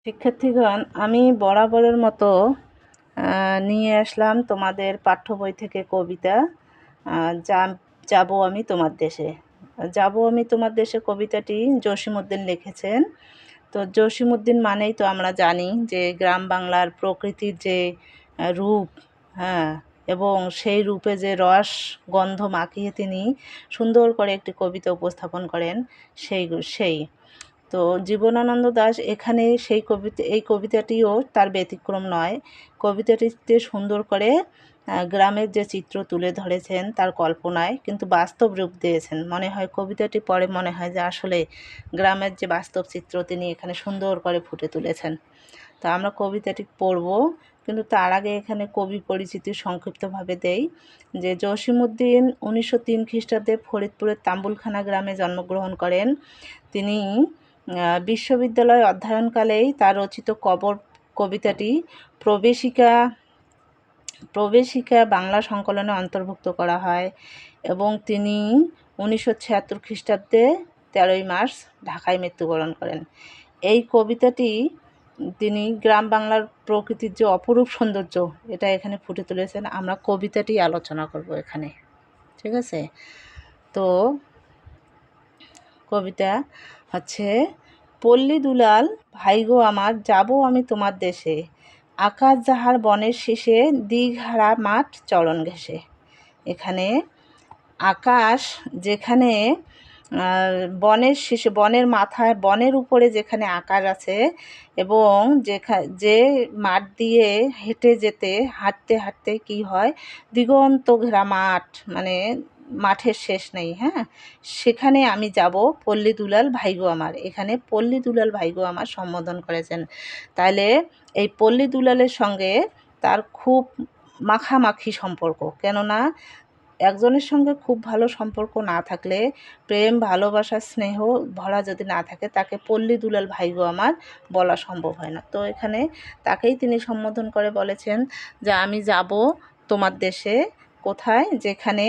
শিক্ষার্থীগণ, আমি বরাবরের মতো নিয়ে আসলাম তোমাদের পাঠ্য বই থেকে কবিতা। যাব আমি তোমার দেশে। যাব আমি তোমার দেশে কবিতাটি জসীমউদ্দিন লিখেছেন। তো জসীমউদ্দিন মানেই তো আমরা জানি যে গ্রাম বাংলার প্রকৃতির যে রূপ, হ্যাঁ, এবং সেই রূপে যে রস গন্ধ মাখিয়ে তিনি সুন্দর করে একটি কবিতা উপস্থাপন করেন, সেই তো জীবনানন্দ দাশ এখানে এই কবিতাটিও তার ব্যতিক্রম নয়। কবিতাটিতে সুন্দর করে গ্রামের যে চিত্র তুলে ধরেছেন তার কল্পনায়, কিন্তু বাস্তব রূপ দিয়েছেন। মনে হয় কবিতাটি পড়ে মনে হয় যে আসলে গ্রামের যে বাস্তব চিত্র তিনি এখানে সুন্দর করে ফুটে তুলেছেন। তো আমরা কবিতাটি পড়ব, কিন্তু তার আগে এখানে কবি পরিচিতি সংক্ষিপ্তভাবে দেই যে জসীমউদ্দিন 1903 খ্রিস্টাব্দে ফরিদপুরের তাম্বুলখানা গ্রামে জন্মগ্রহণ করেন। তিনি বিশ্ববিদ্যালয়ে অধ্যয়নকালেই তার রচিত কবিতাটি প্রবেশিকা বাংলা সংকলনে অন্তর্ভুক্ত করা হয় এবং তিনি 1976 খ্রিস্টাব্দে 13ই মার্চ ঢাকায় মৃত্যুবরণ করেন। এই কবিতাটি তিনি গ্রাম বাংলার প্রকৃতির যে অপরূপ সৌন্দর্য এটা এখানে ফুটে তুলেছেন। আমরা কবিতাটি আলোচনা করব এখানে, ঠিক আছে? তো কবিতা হচ্ছে, পল্লী দুলাল ভাইগো আমার, যাব আমি তোমার দেশে, আকাশ যাহার বনের শেষে, দিঘহারা মাঠ চরণ ঘেঁষে। এখানে আকাশ যেখানে বনের শেষে, বনের মাথায়, বনের উপরে যেখানে আকাশ আছে, এবং যে মাঠ দিয়ে হাঁটতে হাঁটতে কি হয়, দিগন্ত ঘেরা মাঠ, মানে মাঠের শেষ নেই, হ্যাঁ, সেখানে আমি যাব, পল্লী দুলাল ভাইগো আমার। এখানে পল্লী দুলাল ভাইগো আমার সম্বোধন করেছেন। তাহলে এই পল্লী দুলালের সঙ্গে তার খুব মাখামাখি সম্পর্ক। কেননা একজনের সঙ্গে খুব ভালো সম্পর্ক না থাকলে, প্রেম ভালোবাসা স্নেহ ভরা যদি না থাকে, তাকে পল্লী দুলাল ভাইগো আমার বলা সম্ভব হয় না। তো এখানে তাকেই তিনি সম্বোধন করে বলেছেন যে আমি যাব তোমার দেশে, কোথায়, যেখানে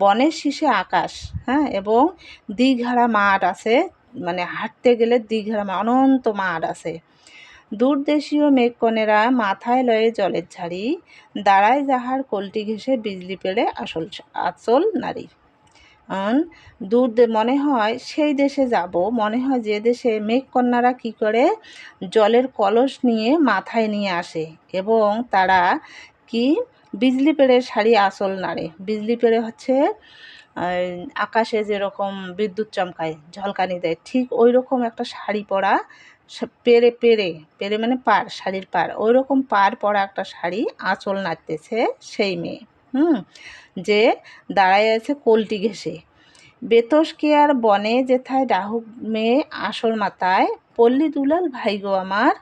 বনের শীষে আকাশ, হ্যাঁ, এবং দিঘহারা মাঠ আছে, মানে হাঁটতে গেলে দিঘহারা অনন্ত মাঠ আছে। দূরদেশীয় মেঘকণেরা মাথায় লয়ে জলের ঝাড়ি, দাঁড়ায় যাহার কলটি ঘেঁষে, বিজলি পেড়ে আচল নারী। মনে হয় সেই দেশে যাব, মনে হয় যে দেশে মেঘকন্যারা কী করে জলের কলস নিয়ে মাথায় নিয়ে আসে, এবং তারা কি বিজলি পেড়ে শাড়ি আঁচল নাড়ে। বিজলি পেড়ে হচ্ছে আকাশে যেরকম বিদ্যুৎ চমকায়, ঝলকানি দেয়, ঠিক ওই রকম একটা শাড়ি পরা, পেরে পেরে পেরে মানে পাড়, শাড়ির পাড়, ওই রকম পাড় পরা একটা শাড়ি আঁচল নাড়তেছে সেই মেয়ে, যে দাঁড়ায় আছে কলটি ঘেঁষে। বেতসকেয়ার বনে যেথায় ডাহুক মেয়ে আসর মাথায়, পল্লী দুলাল ভাইগো আমার,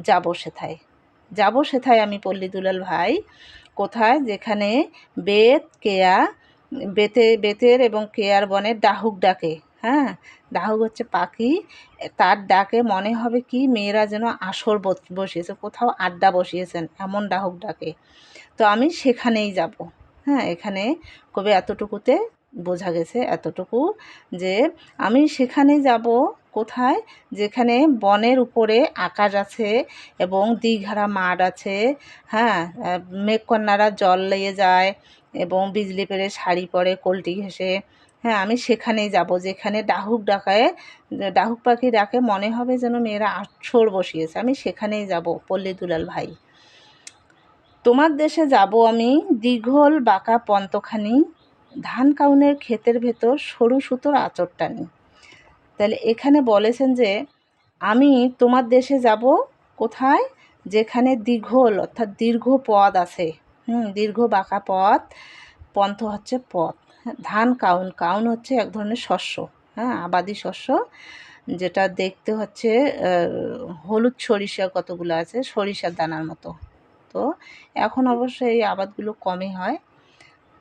যাব সেথায় আমি পল্লী দুলাল ভাই। কোথায়? যেখানে বেতের এবং কেয়ার বনে ডাহুক ডাকে, হ্যাঁ, ডাহুক হচ্ছে পাখি, তার ডাকে মনে হবে কি মেয়েরা যেন আসর বসিয়েছে, কোথাও আড্ডা বসিয়েছেন, এমন ডাহুক ডাকে। তো আমি সেখানেই যাব। হ্যাঁ, এখানে কবি এতটুকুতে বোঝা গেছে, এতটুকু যে আমি সেখানে যাব, কোথায়, যেখানে বনের উপরে আকাশ আছে এবং দিঘহারা মাঠ আছে, হ্যাঁ, মেঘকন্যারা জল লেগে যায় এবং বিজলি পেড়ে শাড়ি পরে কলটি ঘেঁষে। হ্যাঁ, আমি সেখানেই যাব যেখানে ডাহুক পাখি ডাকে, মনে হবে যেন মেয়েরা আসর বসিয়েছে। আমি সেখানেই যাব, পল্লী দুলাল ভাই। তোমার দেশে যাব আমি, দীঘল বাঁকা পন্তখানি, ধান কাউনের ক্ষেতের ভেতর সরু সুতোর আঁচড় টানি। তাহলে এখানে বলেছেন যে আমি তোমার দেশে যাব, কোথায়, যেখানে দীঘল অর্থাৎ দীর্ঘ পথ আছে, দীর্ঘ বাঁকা পথ, পন্থ হচ্ছে পথ, ধান কাউন হচ্ছে এক ধরনের শস্য, হ্যাঁ, আবাদি শস্য, যেটা দেখতে হচ্ছে হলুদ সরিষা কতগুলো আছে, সরিষার দানার মতো। তো এখন অবশ্য এই আবাদগুলো কমই হয়।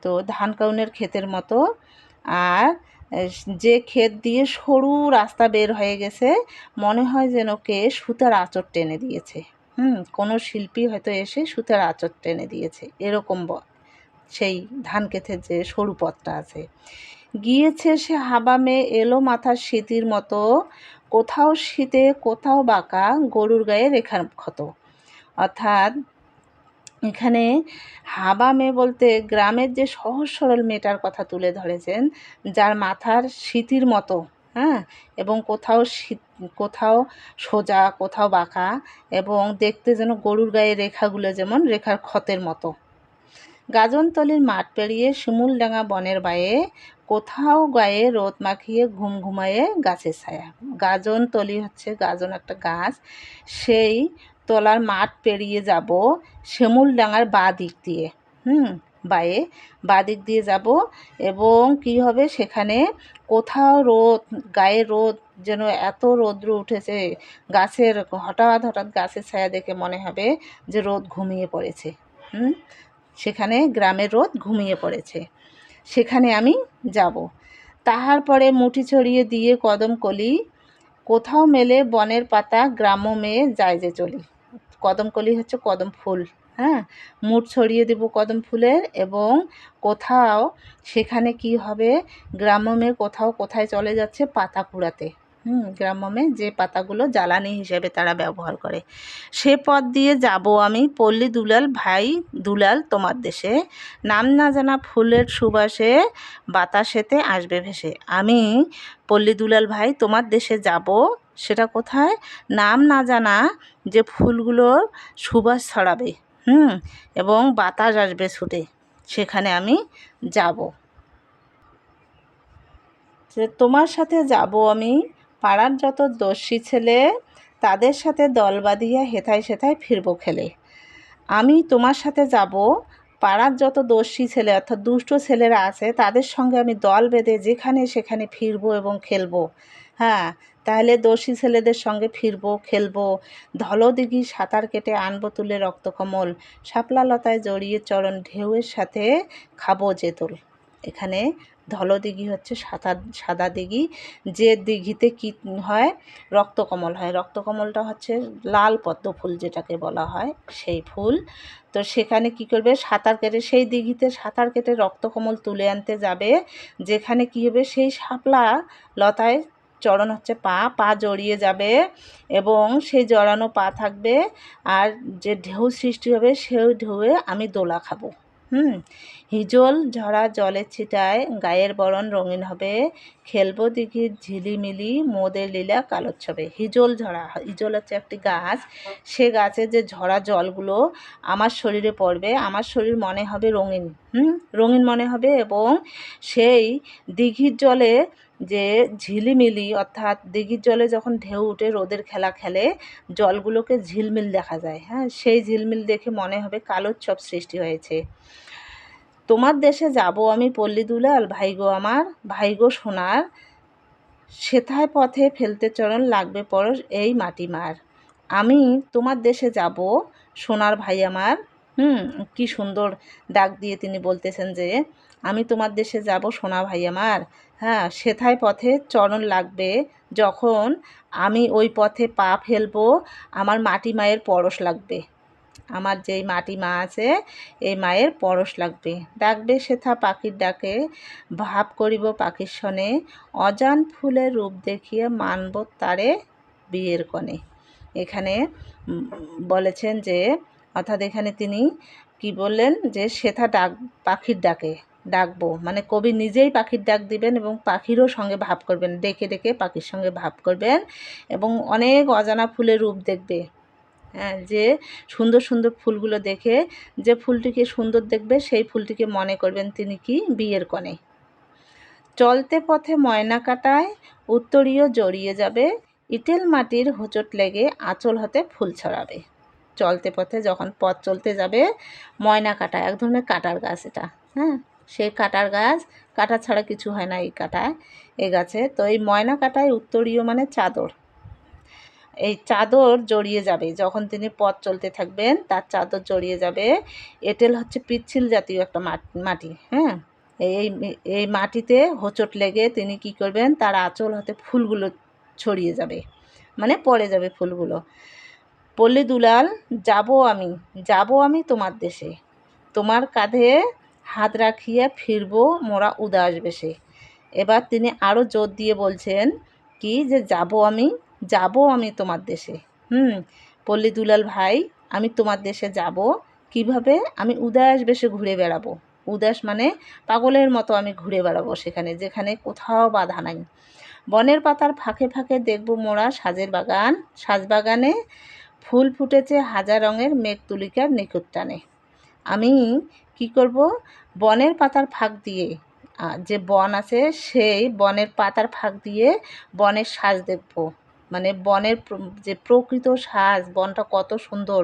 তো ধান কাউনের ক্ষেতের মতো, আর যে ক্ষেত দিয়ে সরু রাস্তা বের হয়ে গেছে, মনে হয় যেন কে সুতার আঁচড় টেনে দিয়েছে, কোনো শিল্পী হয়তো এসে সুতার আঁচড় টেনে দিয়েছে, এরকম সেই ধান ক্ষেতের যে সরু পথটা আছে। গিয়েছে সে হাবা মেয়ে, এলো মাথার স্মৃতির মতো, কোথাও শীতে কোথাও বাঁকা গরুর গায়ে রেখার ক্ষত। অর্থাৎ এখানে হাবা মেয়ে বলতে গ্রামের যে সহজ সরল মেয়েটার কথা তুলে ধরেছেন, যার মাথার সিঁথির মতো, হ্যাঁ, এবং কোথাও সোজা কোথাও বাঁকা, এবং দেখতে যেন গরুর গায়ে রেখাগুলো যেমন রেখার ক্ষতের মতো। গাজনতলির মাঠ পেরিয়ে শিমুলডাঙ্গা বনের বায়ে, কোথাও গায়ে রোদ মাখিয়ে ঘুম ঘুমায়ে গাছের ছায়া। গাজনতলি হচ্ছে গাজন একটা গাছ, সেই তলার মাঠ পেরিয়ে যাব শিমুলডাঙ্গার বাঁ দিক দিয়ে, বাঁ দিক দিয়ে যাব, এবং কি হবে সেখানে কোথাও গায়ে রোদ, যেন এত রৌদ্র উঠেছে গাছের, হঠাৎ হঠাৎ গাছের ছায়া দেখে মনে হবে যে রোদ ঘুমিয়ে পড়েছে। সেখানে গ্রামের রোদ ঘুমিয়ে পড়েছে, সেখানে আমি যাব। তাহার পরে মুঠি ছড়িয়ে দিয়ে কদম কলি, কোথাও মেলে বনের পাতা গ্রাম্য মেয়ে যায় যে চলি। কদম কলি হচ্ছে কদম ফুল, মুঠ ছড়িয়ে দেব কদম ফুলের, এবং কোথাও সেখানে কি হবে, গ্রাম্য মেয়ে কোথায় চলে যাচ্ছে পাতা কুড়াতে। গ্রাম্য মেয়ে যে পাতাগুলো জ্বালানি হিসেবে তারা ব্যবহার করে, সে পথ দিয়ে যাব আমি পল্লী দুলাল ভাই দুলাল তোমার দেশে, নাম না জানা ফুলের সুবাসে বাতাসেতে আসবে ভেসে। আমি পল্লী দুলাল ভাই তোমার দেশে যাব, সেটা কোথায়, নাম না জানা যে ফুলগুলোর সুবাস ছড়াবে, এবং বাতাস আসবে ছুটে, সেখানে আমি যাব। যে তোমার সাথে যাব আমি, পাড়ার যত দস্যি ছেলে, তাদের সাথে দল বাঁধিয়া হেথায় সেথায় ফিরব খেলে। আমি তোমার সাথে যাব, পাড়ার যত দস্যি ছেলে অর্থাৎ দুষ্ট ছেলেরা আছে তাদের সঙ্গে আমি দল বেঁধে যেখানে সেখানে ফিরবো এবং খেলবো। তাহলে দস্যি ছেলেদের সঙ্গে ফিরবো, খেলবো, ধলদিঘি সাঁতার কেটে আনবো তুলে রক্তকমল, শাপলা লতায় জড়িয়ে চরণ ঢেউয়ের সাথে খাবো যেতল। এখানে ধলদিঘি হচ্ছে সাদা দিঘি, যে দিঘিতে কি হয়, রক্তকমল হয়। রক্তকমলটা হচ্ছে লাল পদ্ম ফুল যেটাকে বলা হয়, সেই ফুল। তো সেখানে কি করবে, সাঁতার কেটে সেই দিঘিতে সাঁতার কেটে রক্তকমল তুলে আনতে যাবে, যেখানে কি হবে, সেই শাপলা লতায় চরণ হচ্ছে পা জড়িয়ে যাবে, এবং সেই জড়ানো পা থাকবে, আর যে ঢেউ সৃষ্টি হবে সেই ঢেউয়ে আমি দোলা খাবো। হিজল ঝরা জলের ছিটায় গায়ের বরণ রঙিন হবে, খেলবো দিঘির ঝিলিমিলি মোদের লীলা কালোচ্ছবে। হিজল হচ্ছে একটি গাছ, সে গাছের যে ঝরা জলগুলো আমার শরীরে পড়বে, আমার শরীর মনে হবে রঙিন, রঙিন মনে হবে, এবং সেই দিঘির জলে যে ঝিলিমিলি, অর্থাৎ দিঘির জলে যখন ঢেউ উঠে রোদের খেলা খেলে জলগুলোকে ঝিলমিল দেখা যায়, সেই ঝিলমিল দেখে মনে হবে কালোচ্ছব সৃষ্টি হয়েছে। তোমার দেশে যাব আমি পল্লী দুলাল, ভাইগো আমার, ভাইগো সোনার, সেথায় পথে ফেলতে চরণ লাগবে পরশ এই মাটি মার। আমি তোমার দেশে যাব সোনার ভাই আমার, কি সুন্দর ডাক দিয়ে তিনি বলতেছেন যে আমি তোমার দেশে যাব সোনা ভাই আমার, সেথায় পথে চরণ লাগবে, যখন আমি ওই পথে পা ফেলবো আমার মাটি মায়ের পরশ লাগবে, আমার যেই মাটি মা আছে এই মায়ের পরশ লাগবে। ডাকবে সেথা পাখির ডাকে, ভাব করিব পাখির সনে, অজান ফুলের রূপ দেখিয়ে মানব তারে বিয়ের কনে। এখানে বলেছেন যে, অর্থাৎ এখানে তিনি কি বললেন, যে সেথা পাখির ডাকে ডাকবো, মানে কবি নিজেই পাখির ডাক দিবেন এবং পাখিরও সঙ্গে ভাব করবেন, ডেকে ডেকে পাখির সঙ্গে ভাব করবেন, এবং অনেক অজানা ফুলের রূপ দেখবে। যে সুন্দর সুন্দর ফুলগুলো দেখে যে ফুলটিকে সুন্দর দেখবে সেই ফুলটিকে মনে করবেন তিনি কি বিয়ের কনে। চলতে পথে ময়না কাটায় উত্তরীয় জড়িয়ে যাবে, ইটেল মাটির হোঁচট লেগে আঁচল হতে ফুল ছড়াবে। চলতে পথে যখন পথ চলতে যাবে, ময়না কাটা এক ধরনের কাটার গাছ, এটা সেই কাটার গাছ, কাটা ছাড়া কিছু হয় না এই গাছে। তো এই ময়না কাটায় উত্তরীয় মানে চাদর, এই চাদর জড়িয়ে যাবে, যখন তিনি পথ চলতে থাকবেন তার চাদর জড়িয়ে যাবে। এঁটেল হচ্ছে পিচ্ছিল জাতীয় একটা মাটি, এই মাটিতে হোঁচট লেগে তিনি কি করবেন, তার আঁচল হতে ফুলগুলো ছড়িয়ে যাবে, মানে পড়ে যাবে ফুলগুলো। পল্লী দুলাল যাব আমি তোমার দেশে, তোমার কাঁধে হাত রাখিয়া ফিরবো মোরা উদাস বেশে। এবার তিনি আরও জোর দিয়ে বলছেন কি যে যাব আমি তোমার দেশে। পল্লী দুলাল ভাই, আমি তোমার দেশে যাব। কিভাবে? আমি উদাস বেশে ঘুরে বেড়াবো। উদাস মানে পাগলের মতো আমি ঘুরে বেড়াবো সেখানে, যেখানে কোথাও বাধা নাই। বনের পাতার ফাঁকে ফাঁকে দেখব মোরা সাজবাগানে ফুল ফুটেছে হাজার রঙের মেঘতুলিকার নিখুঁত টানে। আমি কি করব? বনের পাতার ফাঁক দিয়ে, যে বন আছে সেই বনের পাতার ফাঁক দিয়ে বনের সাজ দেখব। মানে বনের যে প্রকৃত সাজ, বনটা কত সুন্দর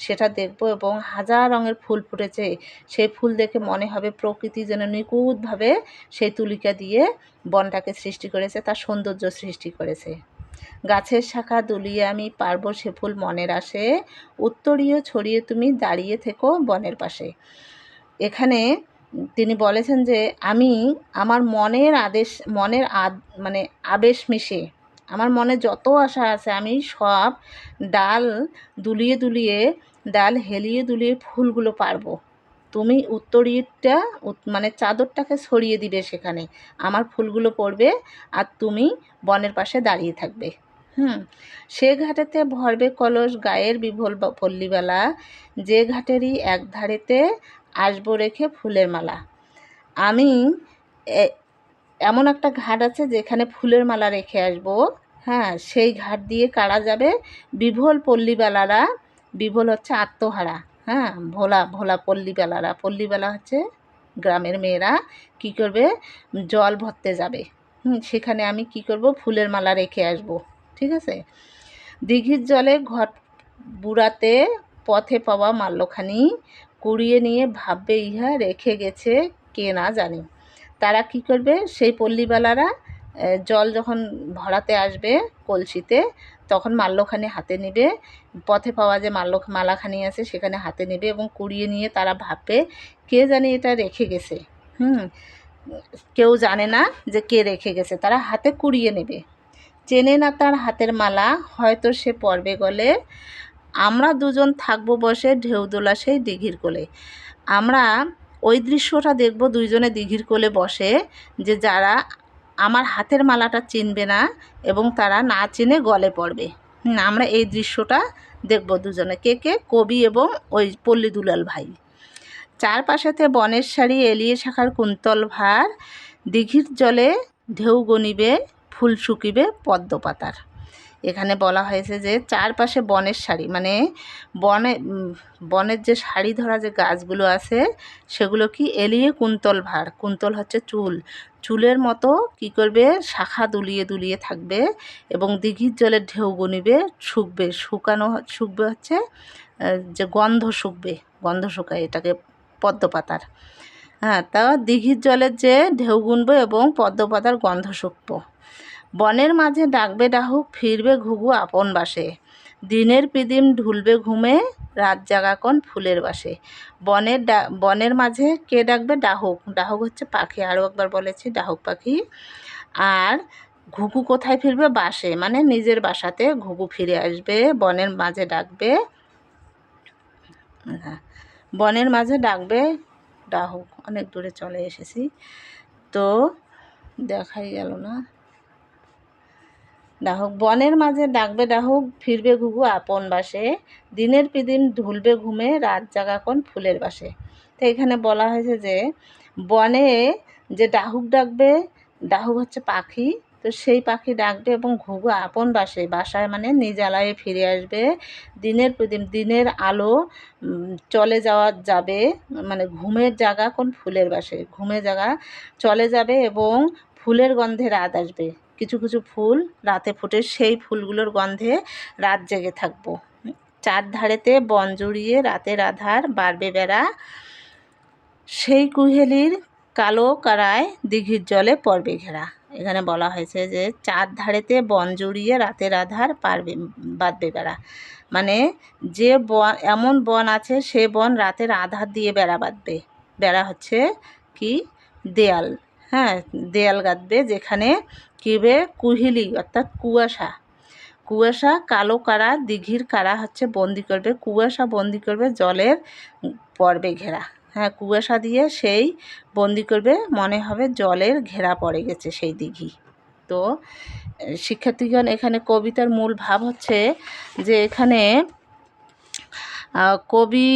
সেটা দেখব, এবং হাজার রঙের ফুল ফুটেছে সেই ফুল দেখে মনে হবে প্রকৃতি যেন নিখুঁতভাবে সেই তুলিকা দিয়ে বনটাকে সৃষ্টি করেছে, তার সৌন্দর্য সৃষ্টি করেছে। গাছের শাখা দুলিয়ে আমি পারবো সে ফুল মনের আসে, উত্তরীয় ছড়িয়ে তুমি দাঁড়িয়ে থেকো বনের পাশে। এখানে তিনি বলেছেন যে আমি আমার মানে আবেশ মিশে আমার মনে যত আশা আছে আমি সব ডাল ডাল হেলিয়ে দুলিয়ে ফুলগুলো পারবো। তুমি উত্তরীয়টা মানে চাদরটাকে ছড়িয়ে দিবে সেখানে, আমার ফুলগুলো পড়বে, আর তুমি বনের পাশে দাঁড়িয়ে থাকবে। সে ঘাটেতে ভরবে কলস গায়ের বিভোল পল্লীবেলা, যে ঘাটেরই এক ধারেতে আসবো রেখে ফুলের মালা। আমি এমন একটা ঘাট আছে যেখানে ফুলের মালা রেখে আসবো। সেই ঘাট দিয়ে কারা যাবে? বিভোল পল্লীবেলারা। বিভোল হচ্ছে আত্মহারা, ভোলা ভোলা পল্লীবেলা হচ্ছে গ্রামের মেয়েরা কি করবে? জল ভরতে যাবে। সেখানে আমি কি করব? ফুলের মালা রেখে আসব। ঠিক আছে? দিঘির জলে ঘট বুড়াতে পথে পাওয়া মাল্যখানি, কুড়িয়ে নিয়ে ভাববে ইহা রেখে গেছে কে না জানি। তারা কি করবে? সেই পল্লীবালারা জল যখন ভরাতে আসবে কলসিতে, তখন মাল্যখানি হাতে নেবে, পথে পাওয়া যে মালাখানি আছে সেখানে হাতে নেবে, এবং কুড়িয়ে নিয়ে তারা ভাববে কে জানি এটা রেখে গেছে। কেউ জানে না যে কে রেখে গেছে, তারা হাতে কুড়িয়ে নেবে। চেনে না তার হাতের মালা, হয়তো সে পরবে গলে, আমরা দুজন থাকবো বসে ঢেউদোলা সেই দিঘির কোলে। আমরা ওই দৃশ্যটা দেখব, দুইজনে দিঘির কোলে বসে, যে যারা আমার হাতের মালাটা চিনবে না এবং তারা না চিনে গলে পড়বে। আমরা এই দৃশ্যটা দেখব দুজনে। কে? কবি এবং ওই পল্লী দুলাল ভাই। চারপাশেতে বনের সারি এলিয়ে শাখার কুন্তল ভার, দিঘির জলে ঢেউ গনিবে ফুল শুকিবে পদ্ম পাতার। এখানে বলা হয়েছে যে চারপাশে বনের সারি, মানে বনের যে সারি ধরা যে গাছগুলো আছে সেগুলো কি এলিয়ে কুন্তল ভার, কুন্তল হচ্ছে চুলের মতো কি করবে? শাখা দুলিয়ে থাকবে, এবং দিঘির জলে ঢেউ গনিবে, শুকবে হচ্ছে যে গন্ধ শুকায়, এটাকে পদ্ম পাতার। তা দিঘির জলের যে ঢেউ গুনবে এবং পদ্ম পাতার গন্ধ শুকবো। বনের মাঝে ডাকবে ডাহুক, ফিরবে ঘুঘু আপন বাসে, দিনের পিদিম ঢুলবে ঘুমে, রাত জাগাকন ফুলের বাসে। বনের মাঝে কে ডাকবে? ডাহুক হচ্ছে পাখি, আরও একবার বলেছি ডাহুক পাখি। আর ঘুঘু কোথায় ফিরবে? বাসে, মানে নিজের বাসাতে ঘুঘু ফিরে আসবে। বনের মাঝে ডাকবে ডাহুক। অনেক দূরে চলে এসেছি তো দেখাই গেল না। ডাহুক, বনের মাঝে ডাকবে ডাহুক, ফিরবে ঘুঘু আপন বাসে, দিনের পিদিন ঢুলবে ঘুমে, রাত জাগাকন ফুলের বাসে। তো এখানে বলা হয়েছে যে বনে যে ডাহুক ডাকবে, ডাহুক হচ্ছে পাখি, তো সেই পাখি ডাকবে এবং ঘুঘু আপন বাসায় মানে নিজ আলায়ে ফিরে আসবে। দিনের আলো চলে যাবে, মানে ঘুমের জায়গা কোন ফুলের বাসে, ঘুমের জায়গা চলে যাবে, এবং ফুলের গন্ধে রাত আসবে। কিছু কিছু ফুল রাতে ফোটে, সেই ফুলগুলোর গন্ধে রাত জেগে থাকবো। চারধারেতে বন জুড়িয়ে রাতের আধার বাড়বে বেড়া, সেই কুহেলির কালো কারায় দিঘির জলে পড়বে ঘেরা। এখানে বলা হয়েছে যে চারধারেতে বন জুড়িয়ে রাতের আধার বাঁধবে বেড়া, মানে যে বন, এমন বন আছে সে বন রাতের আধার দিয়ে বেড়া বাঁধবে। বেড়া হচ্ছে কি? দেয়াল। দেয়াল গাঁথবে, যেখানে কিবে কুহেলি অর্থাৎ কুয়াশা কালো কারা, দিঘির কারা হচ্ছে বন্দি করবে, কুয়াশা বন্দি করবে, জলের পড়বে ঘেরা। কুয়াশা দিয়ে সেই বন্দি করবে, মনে হবে জলের ঘেরা পড়ে গেছে সেই দিঘি। তো শিক্ষার্থীগণ, এখানে কবিতার মূল ভাব হচ্ছে যে এখানে কবি